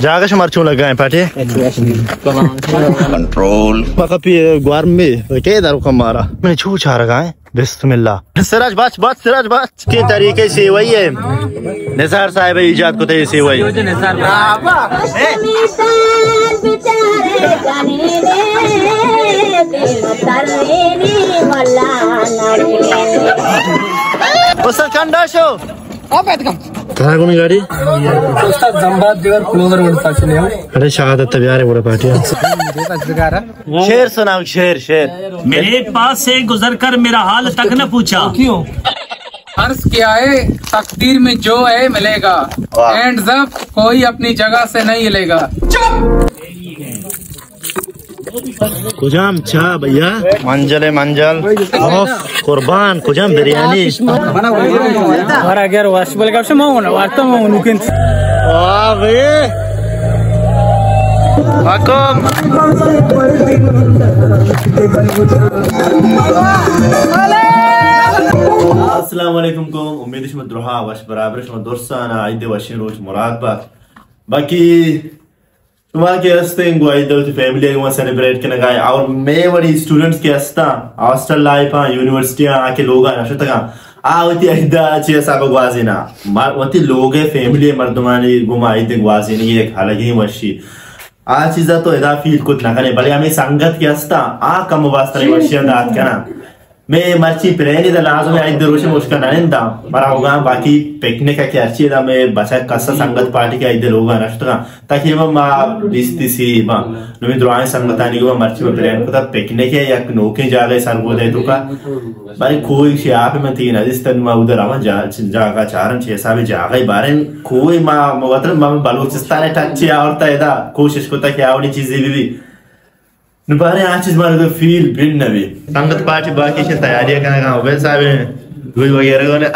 जागा शुमार चूं लगाए पाटे कंट्रोल पका पी ग्वारम में के दारू का मारा मैंने छू छा रखा है बिस्मिल्लाह सिराज बच के तरीके से वही है निसार साहब इजाद को थे से वही उस्ताद कंडा शो कौन गाड़ी अरे शहादत तबियार है बड़ा पार्टी शेर सुनाओ शेर मेरे पास से गुजर कर मेरा हाल तक न पूछा क्यों अर्ज किया है तकदीर में जो है मिलेगा एंड जब कोई अपनी जगह से नहीं हिलेगा। कुजाम चा भैया मंजल कुर्बान कुजाम बिरयानी और अगर वाशबल का समाओ ना वार्ता में उनके वाह भैया वाकम अस्सलाम वालेकुम को उम्मीद है मद्रुहा वश बराबर शमा दोस्ताना आइदे वशिन रोज मुराद बाकी तुम्हारे के हस्ते इंगो फैमिली को सेलिब्रेट करने गए और मैं बड़ी स्टूडेंट्स के हस्ता हॉस्टल लाइफ यूनिवर्सिटी आके लोग नशतगा आवती ऐदा चे सब ग्वाजिना वती लोग फैमिली मर्दमानी गुमा ऐदे ग्वाजिनी एक अलग ही मशी आ चीज़ा तो ऐदा फील कुछ ना करे भले हमें संगत के हस्ता कम वास्ता नहीं मशी दात करना मैं मर्ची प्रेनी दा लाजम है ऐदे रोशे मुश्किल नहीं दा मरा होगा बाकी पिकनिक का क्या अच्छी दा मैं बचा कस्सा संगत पार्टी के ऐदे लोग नशतगा ताकि माँ बिस्ती सी माँ नमी द्रोआं संगतानी को मर्ची में प्रेन को ता पिकनिक है या नौके जागे सरगोदे तो का बारी कोई शे आप में तीन अजिस तन माँ उधर आवा जागा चारन छह साल जागा बारे कोई माँ मतलब माँ बलूचिस्तान टच्ची और ता ऐदा कोशिश को ता क्या वाली चीजें भी नुबारे आज चीज मारे तो फील भिन्न भी संगत पार्टी बाकी से तैयारियां करना कहाँ हो साहब कोई वगैरह को ने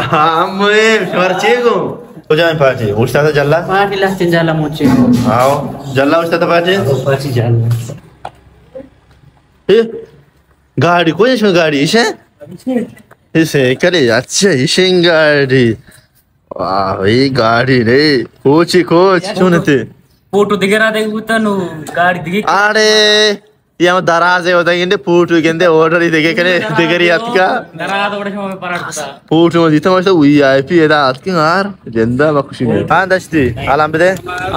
मैं मर्ची को तो जाए पार्टी उठता था जल्ला पार्टी लास्ट जल्ला मुझे आओ जल्ला उठता था पार्टी जल्ला गाड़ी कोई इसमें गाड़ी इसे करे अच्छा इसे गाड़ी वाह भाई गाड़ी रे कोच सुनते फोटो दिखेरा देखो नु गाड़ी दिखे अरे ये दराज है होता है पूट वीकेंड ऑर्डर ही देखे करे दिगरी अतका दराज ओडे में पराठा पूट में जितना मस्त वीआईपी है दात के यार जिंदा बख्शी में हां दस्ती आलम बदे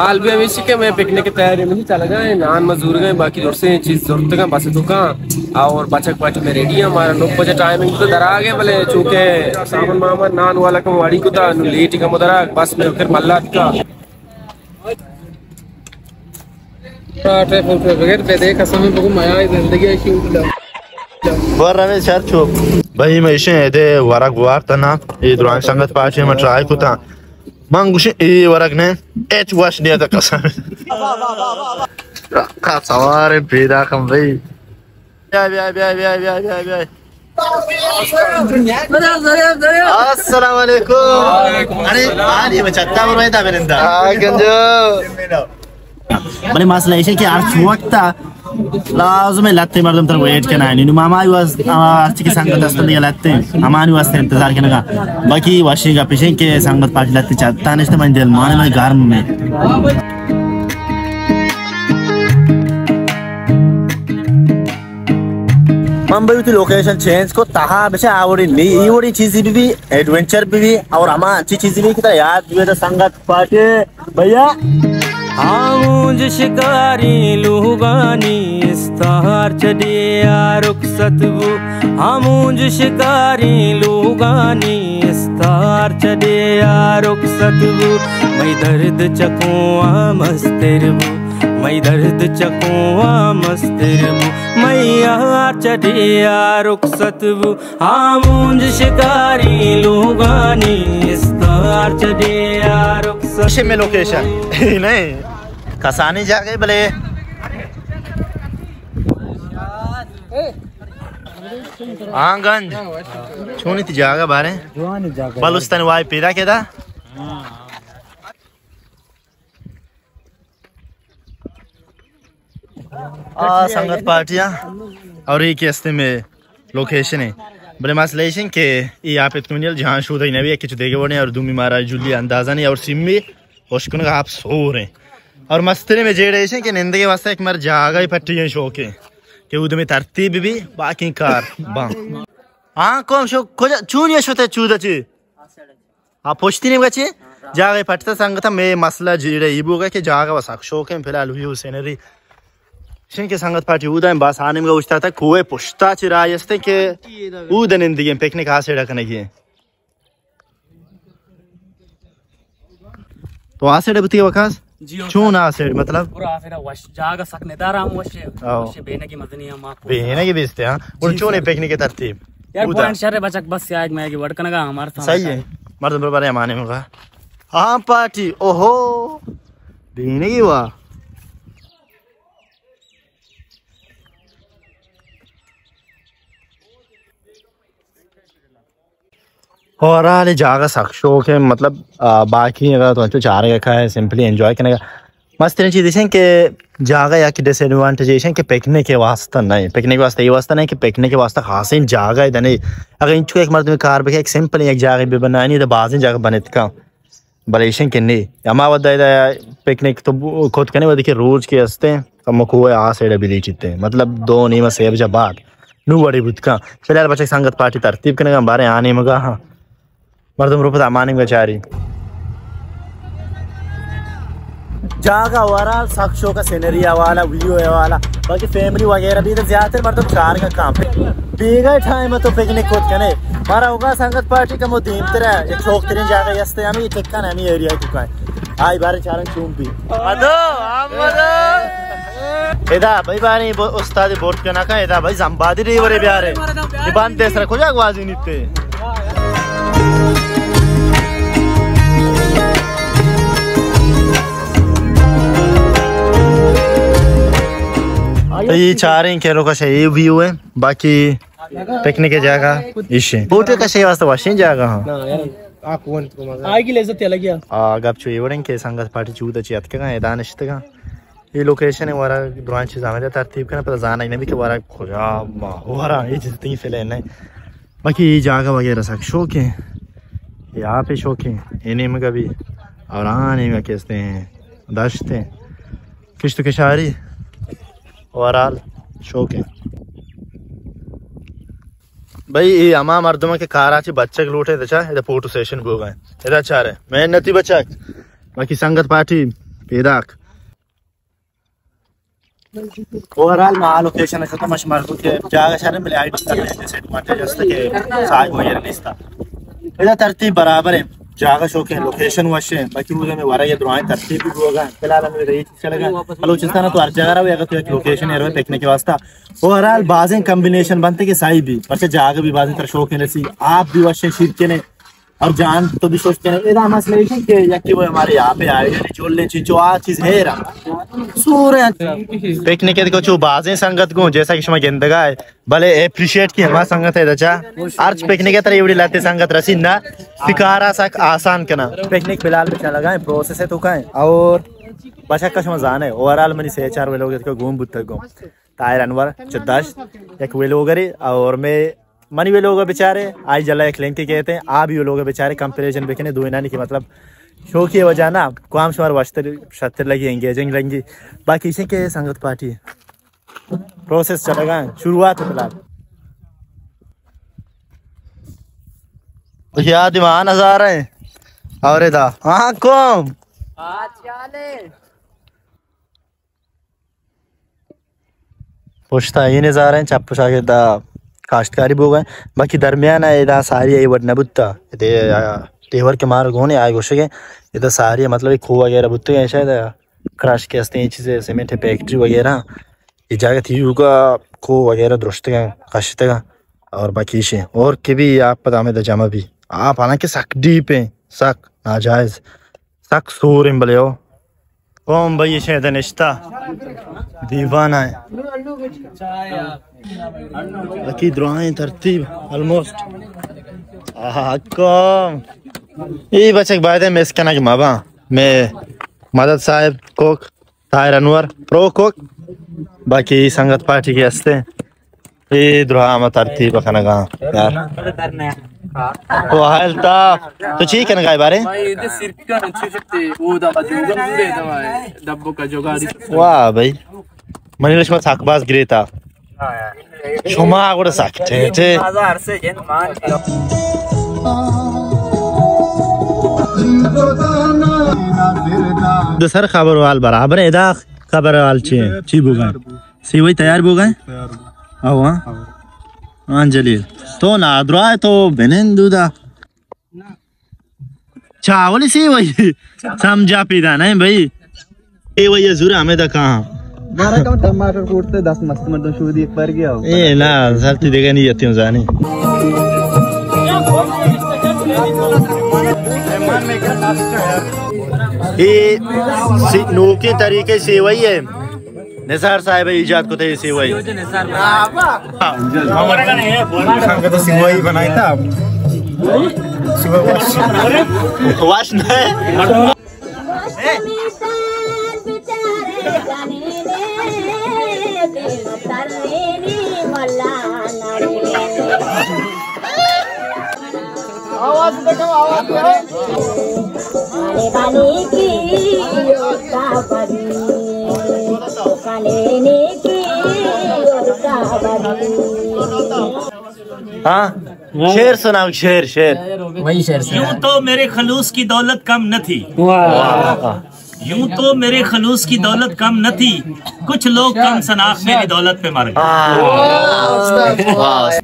आल भी अभी के मैं पिकनिक की तैयारी में चला गए नान मजदूर गए बाकी दूर से चीज जरूरत का बस तो का और बचक पार्टी में रेडी है हमारा 9 बजे टाइमिंग तो दरा गए भले चूंकि सामान मामा नान वाला का वाड़ी को था लेट का मुदरा बस में फिर मल्ला का बगैर देखा समय बगु माया जिंदगी ऐसी वर रमे सर चुप भाई मैं इसे दे वरक वार तना ये दुरान संगत पार्टी में ट्राई को था मंगुश ये वरक ने एच वाश दिया था कसम का सवार बेदा कम भाई बाय अस्सलाम वालेकुम अरे आज ये बच्चा बरवाई था बेरंदा गंजो बड़े मसला ऐसे कि आज वक्त लाज़म है लत्ते मर्दम तर वेट करना है नीनु मामा युवास आज की संगत अस्तर दिया लत्ते हमारे वास्ते इंतजार करने का बाकी वाशी का पीछे के संगत पार्टी लत्ते चाहता है निश्चित मंजिल माने में घर में मुंबई की लोकेशन चेंज को ताहा बेचा आवड़ी नहीं ये वाली चीज़ भी एडवेंचर भी और हमारी अच्छी चीज़ भी कितना याद भी तो संगत पार्टी भैया आमुज शिकारी लुगानी इस्तार चढ़िया रुखसतबू आमुज शिकारी लुगानी इस्तार चढ़िया रुखसतबू मैं दर्द चकुआ मस्तिरबू मैं दर्द चकुआ मस्तिरबू मैं यार चढ़िया रुखसतबू आमुज शिकारी लुगानी इस्तार चढ़िया रुखसत में लोकेशन नहीं कसानी जा गए भले आंगन छोनी थी जागा बारे बलुस्तान वाई पीरा के दा संगत पार्टियां और एक हस्ते में लोकेशन है बड़े मसलेशन के यहाँ पे तुनियल जहाँ शूट है नवी एक देखे बने और दूमी मारा जुली अंदाजा नहीं और सिम्मी होशकुन का आप सो रहे और मस्ती में जेड़े कि निंदे वास्ते एक मर जागा ही पट्टी शौक है कि उद में तरतीब भी बाकी कार बा हाँ कौन शो खोजा चून ये शोते चूदा ची आप पोछती नहीं बचे जागा पट्टा संगता में मसला जेड़े इबुगा कि जागा वसाक शौक है फिलहाल व्यू सीनरी के संगत पार्टी उदा बस आने में उछता था कुएं पुश्ता चिरायस्ते के उदा निंदी पिकनिक हासे रखने की तो आसेड बुती वकास चून आसेड मतलब पूरा फिर वश जागा सकने दाराम वश बेने की मदनी हम आपको बेने की बेचते हां और चूने पिकनिक के तरतीब यार पॉइंट शर्रे बचक बस आग में की वड़कन का हमारा सही है मर्द बराबर माने में का हां पार्टी ओहो बेने की वाह और आले जागा सक शौक है मतलब बाकी अगर तो चार रखा है सिंपली एंजॉय करने का मस्त चीज़ है कि जागा या कि डिसएडवांटेज है कि पिकनिक के वास्ते नहीं पिकनिक वास्ते ये वास्ते नहीं कि पिकनिक के वास्ते खास ही जागा है नहीं अगर इनको एक मर्द में कार भी एक सिंपल एक जागा भी बनाई नहीं तो बाज़ जगह बने का बलेशन के नहीं अमा वदा पिकनिक तो खुद करने वो देखिए रोज के हंसते कम कुएं आ सेड बिली चित्ते मतलब दो नीम सेब जब बाग नू बड़ी बुत का फिलहाल बच्चे संगत पार्टी तरतीब करने का बारे आने मगा हाँ मर्दम रूप मानी बेचारी जागा वाला साक्षों का सीनरिया वाला वीडियो है वाला बाकी फैमिली वगैरह भी तो ज्यादा मर्दम चार का काम बेगा टाइम तो पिकनिक खुद कने मारा होगा संगत पार्टी का मुद्दीम तरह एक शौक तरीन जागा यस्ते हमें टिक्का ना हमें एरिया की का आई बारे चारन चूम भी मदो एदा भाई बारे उस्ताद बोर्ड के ना का एदा भाई जंबादी रे वरे प्यारे निबान देश रखो जा आवाज निते तो ये चार इंकेरों का सही व्यू है बाकी पिकनिक की जगह इशे फोटो का सही वास्ते वाशिंग जगह हां आगे लेजत अलग है गप चुई वड़न के संगत पार्टी चूदा चियत का दानिश का ये लोकेशन है वारा दुरान चीज हमें तरतीब करना पता जाना नहीं भी कि वारा खुदा वारा ये चीज तीन फैले नहीं बाकी ये जगह वगैरह सब शौक है यहाँ पे शौक है इन्हीं में कभी और आने में कहते हैं दश्ते किश्त के शायरी ओवरऑल शौक है भाई ये अमा मर्दमा के काराची बच्चे के लूटे दचा इधर फोटो सेशन भी हो गए इधर अच्छा रहे मैं नती बच्चा बाकी संगत पार्टी पेदाक ओवरऑल में लोकेशन है खत्म मश मार्को के जागा शहर में आईडी कर रहे हैं जैसे एडवांटेज जैसे के साग वगैरह नहीं था इधर तरतीब बराबर है जागा शौक है लोकेशन वशे बाकी मुझे में वारा ये दुआएं तरतीब भी होगा फिलहाल हमें रही चलेगा बलूचिस्तान तो हर जगह रहा अगर तो एक लोकेशन है पिकनिक के वास्ता ओवरऑल बाजें कॉम्बिनेशन बनते के साई भी पर जागा भी बाजें तर शौक है नसी आप भी वशे शीर्के ने और जान तो भी सोचते हैं इधर मसले है कि यकी वो हमारे यहाँ पे आए हैं चोलने चीजों आ चीज है रहा सूर्य पिकनिक के कुछ बाजें संगत को जैसा कि शमा गेंदगा है भले अप्रिशिएट की हमारा संगत है दचा अर्च पिकनिक के तरह एवढी लाते संगत रसी ना सिकारा सक आसान करना पिकनिक फिलहाल में चला गए प्रोसेस है तो का और बचा का शमा जान है ओवरऑल मनी से चार वे लोग घूम बुत को तायर अनवर चुदाश एक वे लोग और मैं मनी वे लोग बेचारे आज जला एक लिंक कहते हैं आ भी वो लोग बेचारे कंपेरिजन बेचने दो इनानी की मतलब शो की वजह ना काम शुमार शतर लगी एंगेजिंग लगी बाकी इसे के संगत पार्टी प्रोसेस चलेगा शुरुआत है फिलहाल याद दिमाग नजारा है और इधर हाँ कौन पुछता ये नजारा है चप्पू शाके दा काश्तकारी बोग है बाकी दरमियान है इधर सारी ये वट नबुत्ता तेवर के मार गोने आए गोशे के इधर सारी मतलब खो वगैरह बुत्ते हैं शायद क्रश के हस्ते चीज़ें सीमेंट फैक्ट्री वगैरह ये जगह थी होगा खो वगैरह दुरुस्त का कश्ते का और बाकी शे और के भी आप पता में जमा भी आप हालांकि सक डीप है सक नाजायज सक सूर इम्बले हो ओम भाई शायद निश्ता दीवाना है बाकी दुआएं तरतीब ऑलमोस्ट कम ये बच्चे बात है मैं इसका ना कि माबा मैं मदद साहब Coke Tahir Anwar pro Coke बाकी संगत पार्टी के हस्ते ये दुआ मत तरती बखना गा यार वो हालता तो ठीक है ना गाय बारे वाह भाई मनीष मत साकबाज गिरेता शुमा आगोड़ साकते थे दूसरा खबर वाल बराबर है इधर खबर वाल ची बोगा सी वही तैयार बोगा आओ हाँ जलील तो ना द्राय तो बेनेन दूधा चावल सी वही समझा पीदा नहीं भाई ये वही जरूर हमें तो कहाँ 12 का टमाटर कूटते 10 मस्त मर्दों शूदी एक बार गया ए ना सरती देखा नहीं जाती हूँ जाने ये नोके तरीके से वही है निसार साहब इजाद को थे सेवई हमारा तो सेवई बनाई था वाश नहीं आवाज देखो आवाज हाँ शेर सुनाओ शेर शेर वही शेर यूं तो मेरे खलूस की दौलत कम न थी यूं तो मेरे खलूस की दौलत कम न थी कुछ लोग कम सनाख मेरी दौलत पे मर गए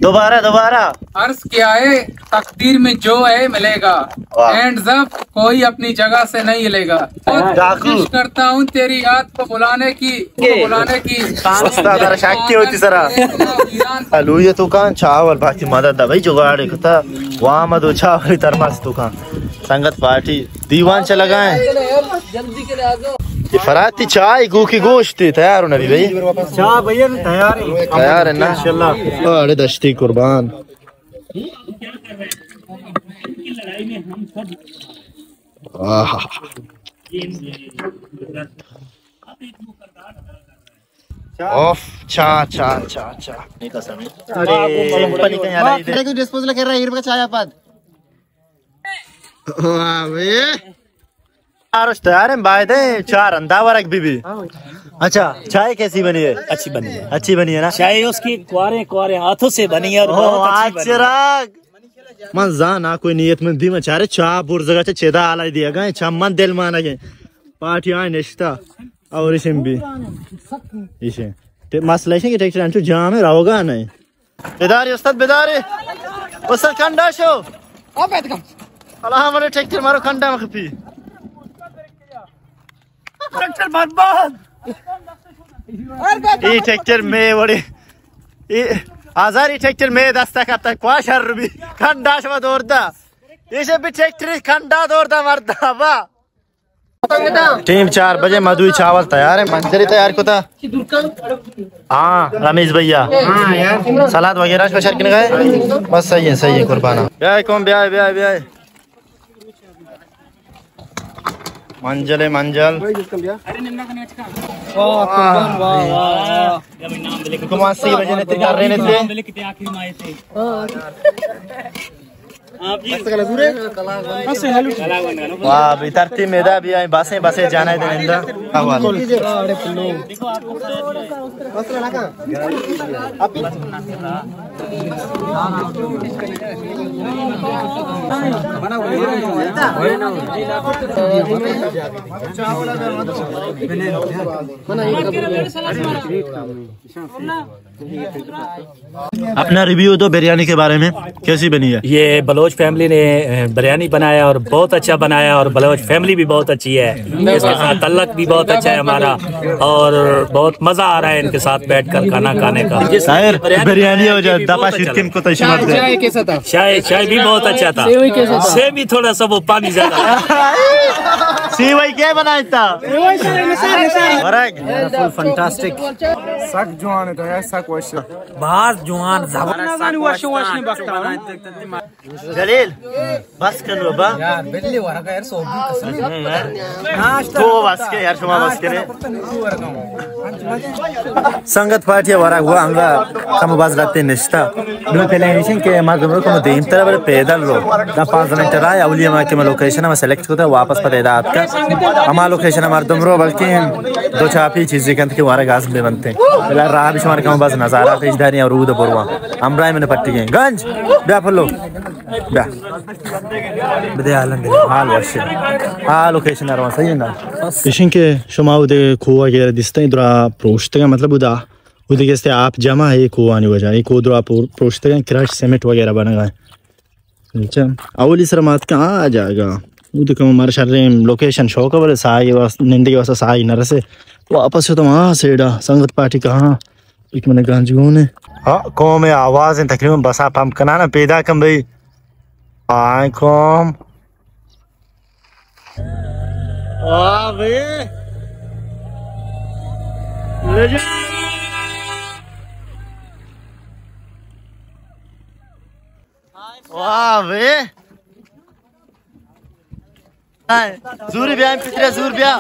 दोबारा दोबारा अर्ज किया है तकदीर में जो है मिलेगा एंड जब कोई अपनी जगह से नहीं हिलेगा कोशिश करता हूँ तेरी याद को बुलाने की शाक्य होती सरा अलू ये दुकान चावल बाकी मदद भाई जुगाड़ था वहाँ मधु चावल तरमास दुकान संगत पार्टी दीवान चला गए ये फराती चाय गू की गोश्त तैयार हो नबी भाई चाह भैया तैयार है ना इंशाल्लाह अरे दश्ती कुर्बान ऑफ चा चा चा चा अरे सिंपल का यार इधर को डिस्पोजल कर रहा है का चाय पद वाह वे यार तैयार है बाय दे चार अंदावर एक बीबी अच्छा चाय कैसी बनी है अच्छी बनी है ना चाय उसकी कुआरे कुआरे हाथों से बनी है और बहुत अच्छी बनी मन जाना कोई नियत मंदी में चारे चा बुर जगह से छेदा आला दिया गए चा मन दिल माना गए पार्टी आए निश्ता और इसे भी इसे ते मसला है कि ट्रैक्टर अंटू जाम है रहोगा नहीं बेदारी उस्ताद कंडा शो ओ बैठ कम अल्लाह हमारे ट्रैक्टर मारो कंडा में खपी ट्रैक्टर बर्बाद ये ट्रैक्टर में बड़े ये आजारी ट्रैक्टर में दस्ता करता क्वाशर रुबी कंडा शवा दौड़ता इसे भी ट्रैक्टर कंडा दौड़ता मरता वाह टीम 4 बजे मधुई चावल तैयार है मंजरी तैयार को था हाँ रमेश भैया सलाद वगैरह स्पेशल किन गए बस सही है कुर्बाना ब्याह कौन ब्याह मंजल बजे ने कर रहे थे वाह तरती मेदा भी आई बसे जाना है अपना रिव्यू दो बिरयानी के बारे में कैसी बनी है। ये बलोच फैमिली ने बिरयानी बनाया और बहुत अच्छा बनाया और बलोच फैमिली भी बहुत अच्छी है, इसके साथ तल्लक भी बहुत अच्छा है हमारा और बहुत मजा आ रहा है इनके साथ बैठकर खाना खाने का। बिरयानी हो जाए चाय भी बहुत अच्छा था, से भी थोड़ा सा वो पानी ज्यादा सी वही क्या बनाया था फुल फंटास्टिक सक जवान है तो ऐसा क्वेश्चन बहुत जवान जलील बस कर लो बा यार बिल्ली वाला का यार सोबी कसम तो बस के यार शुमा बस करे संगत पार्टी वारा हुआ अंगा कम बाज रहते निश्ता दो पहले निशन के मालूम रो को देम तरह बड़े पैदल रो ना 5 मिनट रहा अवलिया में के लोकेशन में सेलेक्ट होता वापस पर एदा आपका हमारा लोकेशन हमारे तुमरो बल्कि दो चापी चीजें कंत के वारा गाज में बनते पहला राह भी हमारे कम बाज नजारा पेशदारी और रूद पुरवा अमराई में पट्टी गए गंज बा फलो बा बदे आलन हाल वर्ष हां लोकेशन रहा सही है ना इशिन के शुमाउ दे खोवा के दिसते इधर प्रोस्ट का मतलब उदा उधर कैसे आप जमा है खोवा नहीं वजह ये कोदरा प्रोस्ट का क्रश सीमेंट वगैरह बना है अच्छा अवली सर मात का आ जाएगा उधर कम हमारे शरीर लोकेशन शो का बोले साई बस निंदी वाला साई नर से वापस तो वहां सेड़ा संगत पार्टी कहां एक मैंने गंज ने हां को में आवाज तकरीबन बसा पंप करना ना पैदा कम भाई आय कम वाह बे वाह बे जूरी ब्याह पिछले जूर ब्याह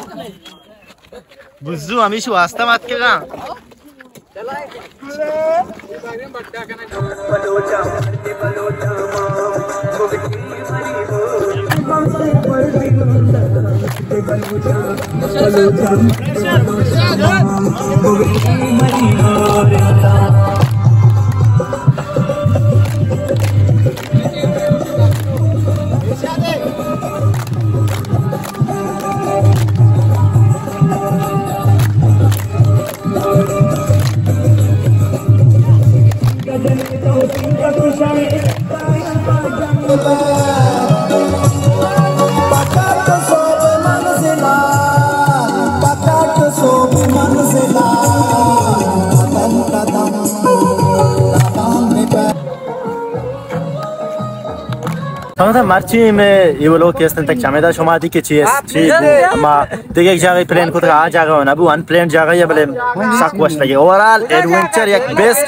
बुझू हमेशा वास्ता मत के का मार्ची में ये वो लोग कैसे तक चामेदा शुमादी के चीज मा देखिए जगह प्लेन को आ जाएगा ना अभी अनप्लेन जगह ये बोले शक वश लगे ओवरऑल एडवेंचर एक बेस्ट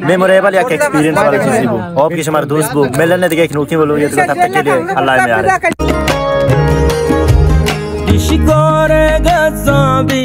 मेमोरेबल एक एक्सपीरियंस वाला चीज वो और किसी हमारे दोस्त वो मिलने देखिए कि नोकी बोलो ये तो तब तक के लिए अल्लाह में आ रहे शिकोरे गज़ा भी